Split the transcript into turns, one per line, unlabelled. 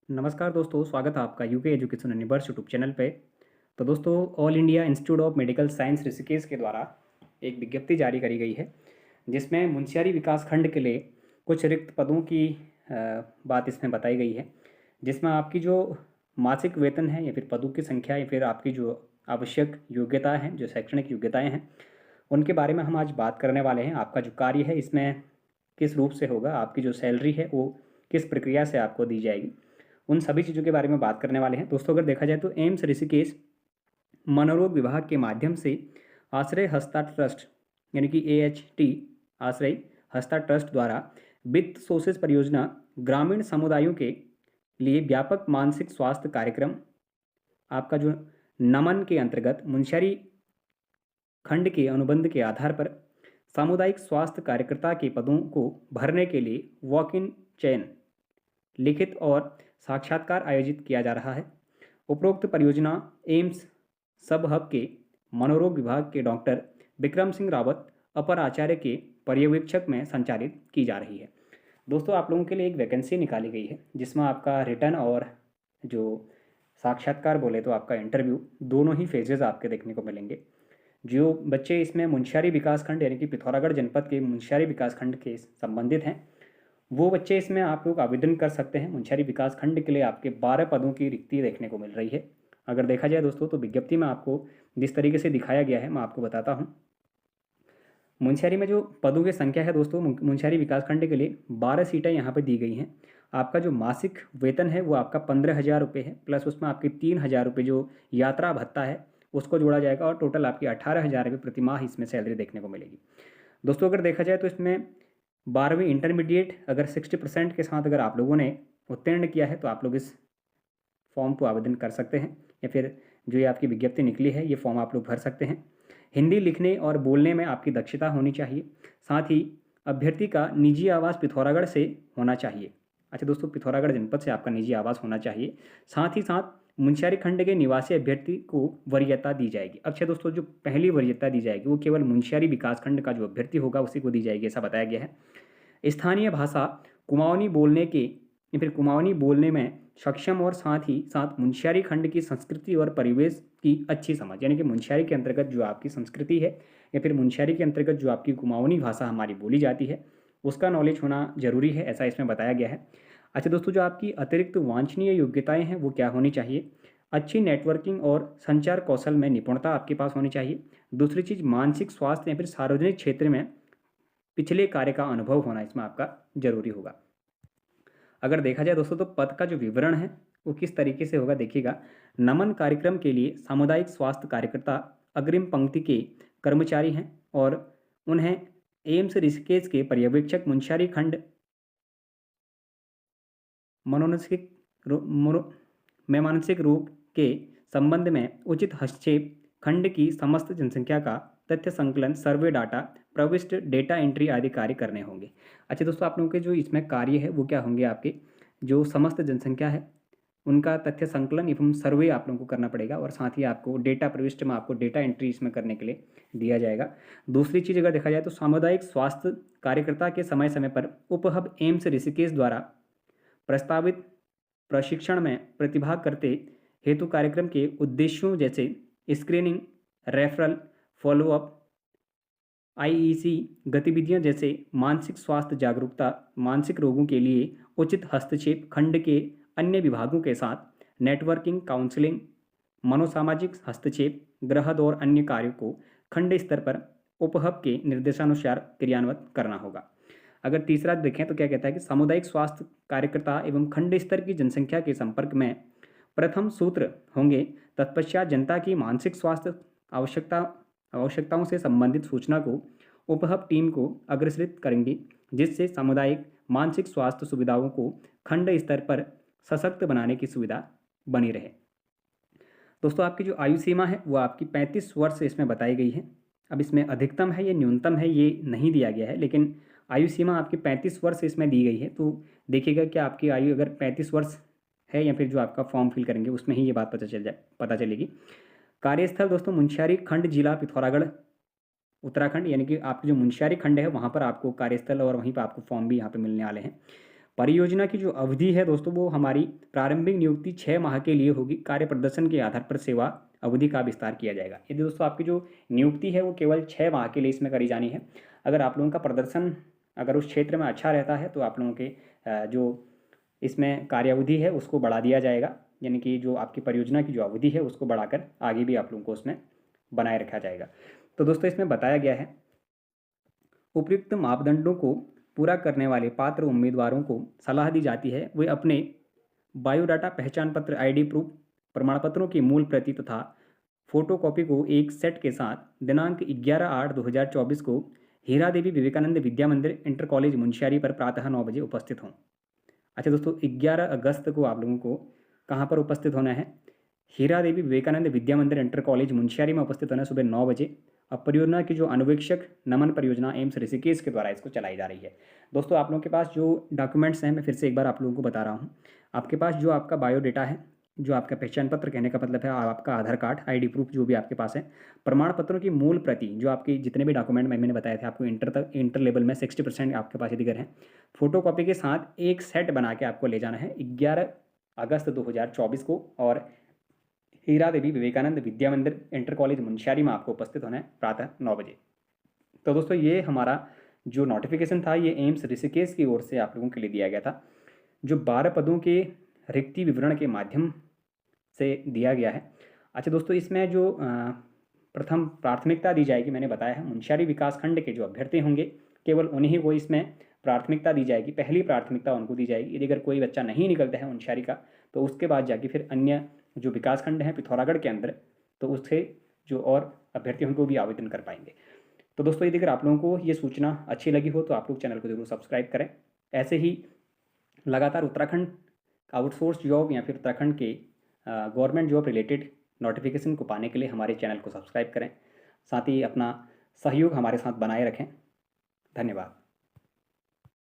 नमस्कार दोस्तों, स्वागत है आपका UK education universe YouTube channel पे। तो दोस्तों, all India institute of medical science Rishikesh के द्वारा एक विज्ञप्ति जारी करी गई है, जिसमें मुंशियारी विकास खंड के लिए कुछ रिक्त पदों की बात इसमें बताई गई है, जिसमें आपकी जो मासिक वेतन है या फिर पदों की संख्या या फिर आपकी जो आवश्यक योग्यताएं हैं, जो शैक्षणिक योग्यताएं हैं, उनके बारे में हम आज बात करने वाले हैं। आपका जो कार्य है इसमें किस रूप से होगा, आपकी जो सैलरी है वो किस प्रक्रिया से आपको दी जाएगी, उन सभी चीज़ों के बारे में बात करने वाले हैं। दोस्तों, अगर देखा जाए तो एम्स ऋषिकेश मनोरोग विभाग के माध्यम से आश्रय हस्ता ट्रस्ट यानी कि AHT आश्रय हस्ता ट्रस्ट द्वारा वित्त शोषित परियोजना ग्रामीण समुदायों के लिए व्यापक मानसिक स्वास्थ्य कार्यक्रम आपका जो नमन के अंतर्गत मुंशियारी खंड के अनुबंध के आधार पर सामुदायिक स्वास्थ्य कार्यकर्ता के पदों को भरने के लिए वॉक इन चयन लिखित और साक्षात्कार आयोजित किया जा रहा है। उपरोक्त परियोजना एम्स सब हब के मनोरोग विभाग के डॉक्टर विक्रम सिंह रावत अपर आचार्य के पर्यवेक्षक में संचालित की जा रही है। दोस्तों, आप लोगों के लिए एक वैकेंसी निकाली गई है, जिसमें आपका रिटर्न और जो साक्षात्कार बोले तो आपका इंटरव्यू, दोनों ही फेजेज आपके देखने को मिलेंगे। जो बच्चे इसमें मुंशियारी विकास खंड यानी कि पिथौरागढ़ जनपद के मुंशियारी विकास खंड के संबंधित हैं, वो बच्चे इसमें आप लोग आवेदन कर सकते हैं। मुंशियारी विकास खंड के लिए आपके 12 पदों की रिक्ति देखने को मिल रही है। अगर देखा जाए दोस्तों, तो विज्ञप्ति में आपको जिस तरीके से दिखाया गया है मैं आपको बताता हूँ। मुंशियारी में जो पदों की संख्या है दोस्तों, मुंशियारी विकास खंड के लिए 12 सीटें यहाँ पर दी गई हैं। आपका जो मासिक वेतन है वो आपका 15,000 रुपये है, प्लस उसमें आपके 3,000 रुपये जो यात्रा भत्ता है उसको जोड़ा जाएगा, और टोटल आपकी 18,000 रुपये प्रति माह इसमें सैलरी देखने को मिलेगी। दोस्तों, अगर देखा जाए तो इसमें 12वीं इंटरमीडिएट अगर 60% के साथ अगर आप लोगों ने उत्तीर्ण किया है तो आप लोग इस फॉर्म को आवेदन कर सकते हैं, या फिर जो ये आपकी विज्ञप्ति निकली है ये फॉर्म आप लोग भर सकते हैं। हिंदी लिखने और बोलने में आपकी दक्षता होनी चाहिए। साथ ही अभ्यर्थी का निजी आवास पिथौरागढ़ से होना चाहिए। अच्छा दोस्तों, पिथौरागढ़ जनपद से आपका निजी आवास होना चाहिए। साथ ही साथ मुंशियारी खंड के निवासी अभ्यर्थी को वरीयता दी जाएगी। अच्छा दोस्तों, जो पहली वरीयता दी जाएगी वो केवल मुंशियारी विकास खंड का जो अभ्यर्थी होगा उसी को दी जाएगी, ऐसा बताया गया है। स्थानीय भाषा कुमाऊनी बोलने के या फिर कुमाऊनी बोलने में सक्षम, और साथ ही साथ मुंशियारी खंड की संस्कृति और परिवेश की अच्छी समझ, यानी कि मुंशियारी के अंतर्गत जो आपकी संस्कृति है या फिर मुंशियारी के अंतर्गत जो आपकी कुमाऊनी भाषा हमारी बोली जाती है उसका नॉलेज होना जरूरी है, ऐसा इसमें बताया गया है। अच्छा दोस्तों, जो आपकी अतिरिक्त वांछनीय योग्यताएं हैं वो क्या होनी चाहिए? अच्छी नेटवर्किंग और संचार कौशल में निपुणता आपके पास होनी चाहिए। दूसरी चीज़, मानसिक स्वास्थ्य या फिर सार्वजनिक क्षेत्र में पिछले कार्य का अनुभव होना इसमें आपका जरूरी होगा। अगर देखा जाए दोस्तों, तो पद का जो विवरण है वो किस तरीके से होगा देखिएगा। नमन कार्यक्रम के लिए सामुदायिक स्वास्थ्य कार्यकर्ता अग्रिम पंक्ति के कर्मचारी हैं, और उन्हें एम्स ऋषिकेश के पर्यवेक्षक मुंशियारी खंड मनोनसिक मानसिक रोग के संबंध में उचित हस्तक्षेप, खंड की समस्त जनसंख्या का तथ्य संकलन, सर्वे डाटा, प्रविष्ट डेटा एंट्री आदि कार्य करने होंगे। अच्छा दोस्तों, आप लोगों के जो इसमें कार्य है वो क्या होंगे? आपके जो समस्त जनसंख्या है उनका तथ्य संकलन एवं सर्वे आप लोगों को करना पड़ेगा, और साथ ही आपको डेटा प्रविष्ट में आपको डेटा एंट्री इसमें करने के लिए दिया जाएगा। दूसरी चीज़ अगर देखा जाए तो सामुदायिक स्वास्थ्य कार्यकर्ता के समय समय पर उपहब एम्स ऋषिकेश द्वारा प्रस्तावित प्रशिक्षण में प्रतिभाग करते हेतु कार्यक्रम के उद्देश्यों जैसे स्क्रीनिंग, रेफरल, फॉलोअप, IEC गतिविधियां जैसे मानसिक स्वास्थ्य जागरूकता, मानसिक रोगों के लिए उचित हस्तक्षेप, खंड के अन्य विभागों के साथ नेटवर्किंग, काउंसलिंग, मनोसामाजिक हस्तक्षेप, गृहद और अन्य कार्यों को खंड स्तर पर उपहब के निर्देशानुसार क्रियान्वित करना होगा। अगर तीसरा देखें तो क्या कहता है कि सामुदायिक स्वास्थ्य कार्यकर्ता एवं खंड स्तर की जनसंख्या के संपर्क में प्रथम सूत्र होंगे, तत्पश्चात जनता की मानसिक स्वास्थ्य आवश्यकताओं से संबंधित सूचना को उपहब टीम को अग्रसरित करेंगे, जिससे सामुदायिक मानसिक स्वास्थ्य सुविधाओं को खंड स्तर पर सशक्त बनाने की सुविधा बनी रहे। दोस्तों, आपकी जो आयु सीमा है वो आपकी 35 वर्ष इसमें बताई गई है। अब इसमें अधिकतम है या न्यूनतम है ये नहीं दिया गया है, लेकिन आयु सीमा आपकी 35 वर्ष इसमें दी गई है। तो देखिएगा कि आपकी आयु अगर 35 वर्ष है या फिर जो आपका फॉर्म फिल करेंगे उसमें ही ये बात पता चलेगी। कार्यस्थल दोस्तों, मुंशियारी खंड, जिला पिथौरागढ़, उत्तराखंड, यानी कि आपकी जो मुंशियारी खंड है वहाँ पर आपको कार्यस्थल और वहीं पर आपको फॉर्म भी यहाँ पर मिलने वाले हैं। परियोजना की जो अवधि है दोस्तों वो हमारी प्रारंभिक नियुक्ति 6 माह के लिए होगी। कार्य प्रदर्शन के आधार पर सेवा अवधि का विस्तार किया जाएगा। यदि दोस्तों आपकी जो नियुक्ति है वो केवल 6 माह के लिए इसमें करी जानी है। अगर आप लोगों का प्रदर्शन अगर उस क्षेत्र में अच्छा रहता है तो आप लोगों के जो इसमें कार्यावधि है उसको बढ़ा दिया जाएगा, यानी कि जो आपकी परियोजना की जो अवधि है उसको बढ़ाकर आगे भी आप लोगों को उसमें बनाए रखा जाएगा। तो दोस्तों इसमें बताया गया है उपयुक्त मापदंडों को पूरा करने वाले पात्र उम्मीदवारों को सलाह दी जाती है वे अपने बायोडाटा, पहचान पत्र, आईडी प्रूफ, प्रमाण पत्रों की मूल प्रति तथा फोटोकॉपी को एक सेट के साथ दिनांक 11/8/2024 को हीरा देवी विवेकानंद विद्या मंदिर, इंटर कॉलेज मुंशियारी पर प्रातः 9 बजे उपस्थित हों। अच्छा दोस्तों, 11 अगस्त को आप लोगों को कहाँ पर उपस्थित होना है? हीरा देवी विवेकानंद विद्या मंदिर, इंटर कॉलेज मुंशियारी में उपस्थित होना है सुबह 9 बजे। अब परियोजना की जो अन्वेक्षक नमन परियोजना एम्स ऋषिकेश के द्वारा इसको चलाई जा रही है। दोस्तों आप लोगों के पास जो डॉक्यूमेंट्स हैं मैं फिर से एक बार आप लोगों को बता रहा हूँ। आपके पास जो आपका बायोडेटा है, जो आपका पहचान पत्र, कहने का मतलब है आपका आधार कार्ड, आईडी प्रूफ जो भी आपके पास है, प्रमाण पत्रों की मूल प्रति, जो आपकी जितने भी डॉक्यूमेंट मैंने बताए थे आपको इंटर लेवल में 60% आपके पास यदि अगर है, फोटोकॉपी के साथ एक सेट बना के आपको ले जाना है 11 अगस्त 2024 को, और हीरा देवी विवेकानंद विद्या मंदिर, इंटर कॉलेज मुंशियारी में आपको उपस्थित होना है प्रातः 9 बजे। तो दोस्तों ये हमारा जो नोटिफिकेशन था ये एम्स ऋषिकेश की ओर से आप लोगों के लिए दिया गया था, जो 12 पदों के रिक्ति विवरण के माध्यम से दिया गया है। अच्छा दोस्तों, इसमें जो प्रथम प्राथमिकता दी जाएगी, मैंने बताया है मुंशियारी विकास खंड के जो अभ्यर्थी होंगे केवल उन्हीं को इसमें प्राथमिकता दी जाएगी। पहली प्राथमिकता उनको दी जाएगी। यदि अगर कोई बच्चा नहीं निकलता है मुंशियारी का तो उसके बाद जाके फिर अन्य जो विकास खंड हैं पिथौरागढ़ के अंदर, तो उससे जो और अभ्यर्थी हैं उनको भी आवेदन कर पाएंगे। तो दोस्तों यदि अगर आप लोगों को ये सूचना अच्छी लगी हो तो आप लोग चैनल को जरूर सब्सक्राइब करें। ऐसे ही लगातार उत्तराखंड आउटसोर्स जॉब या फिर उत्तराखंड के गवर्नमेंट जॉब रिलेटेड नोटिफिकेशन को पाने के लिए हमारे चैनल को सब्सक्राइब करें। साथ ही अपना सहयोग हमारे साथ बनाए रखें। धन्यवाद।